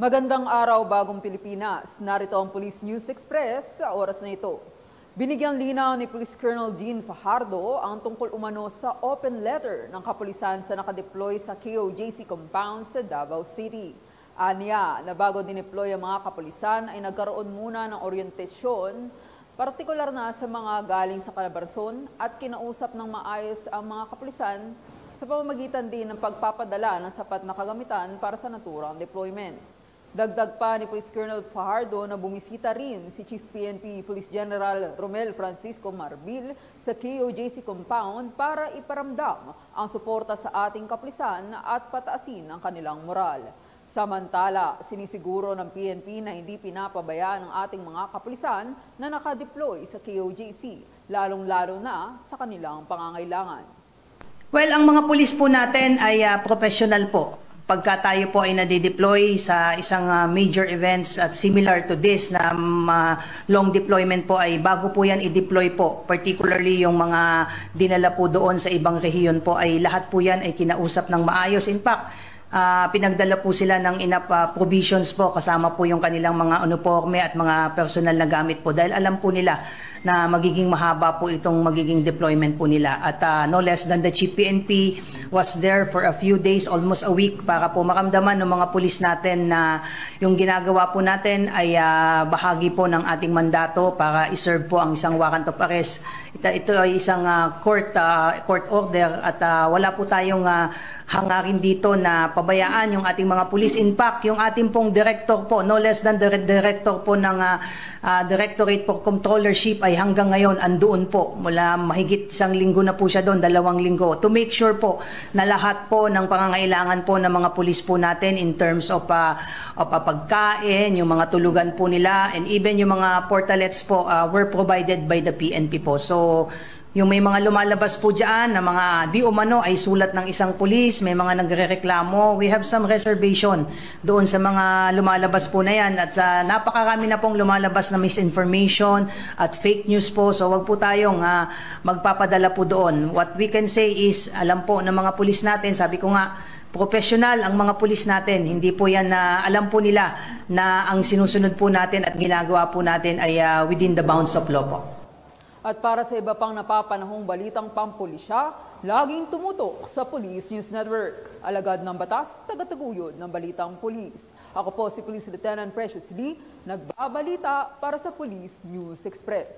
Magandang araw, bagong Pilipinas. Narito ang Police News Express sa oras na ito. Binigyang linaw ni Police Colonel Dean Fajardo ang tungkol umano sa open letter ng kapulisan sa nakadeploy sa KOJC compound sa Davao City. Aniya na bago dineploy ang mga kapulisan ay nagkaroon muna ng orientasyon, partikular na sa mga galing sa Calabarzon at kinausap ng maayos ang mga kapulisan sa pamamagitan din ng pagpapadala ng sapat na kagamitan para sa naturang deployment. Dagdag pa ni Police Colonel Fajardo na bumisita rin si Chief PNP Police General Romel Francisco Marbil sa KOJC compound para iparamdam ang suporta sa ating kapulisan at pataasin ang kanilang moral. Samantala, sinisiguro ng PNP na hindi pinapabayaan ng ating mga kapulisan na nakadeploy sa KOJC, lalong-lalo na sa kanilang pangangailangan. Well, ang mga pulis po natin ay professional po. Pagka tayo po ay nadideploy sa isang major events at similar to this na long deployment po ay bago po yan i-deploy po, particularly yung mga dinala po doon sa ibang rehiyon po ay lahat po yan ay kinausap ng maayos. In fact, pinagdala po sila ng enough provisions po kasama po yung kanilang mga uniforme at mga personal na gamit po dahil alam po nila na magiging mahaba po itong magiging deployment po nila at no less than the Chief PNP was there for a few days, almost a week para po makamdaman ng mga pulis natin na yung ginagawa po natin ay bahagi po ng ating mandato para iserve po ang isang warrant of arrest. Ito ay isang court order at wala po tayong hangarin dito na pabayaan yung ating mga pulis. In fact, yung ating pong director po, no less than the director po ng Directorate for Controllership ay hanggang ngayon andoon po. Mula mahigit 1 linggo na po siya doon, 2 linggo. To make sure po na lahat po ng pangangailangan po ng mga pulis po natin in terms of pagkain, yung mga tulugan po nila, and even yung mga portalets po were provided by the PNP po. So, yung may mga lumalabas po dyan na mga di umano ay sulat ng isang pulis, may mga nagrereklamo, we have some reservation doon sa mga lumalabas po na yan at napakarami na pong lumalabas na misinformation at fake news po, so wag po tayong magpapadala po doon. What we can say is, alam po ng mga pulis natin, sabi ko nga, professional ang mga pulis natin, hindi po yan na alam po nila na ang sinusunod po natin at ginagawa po natin ay within the bounds of law po. At para sa iba pang napapanahong balitang pampulisya, laging tumutok sa Police News Network. Alagad ng batas, tagataguyod ng balitang pulis. Ako po si Police Lieutenant Precious Lee, nagbabalita para sa Police News Express.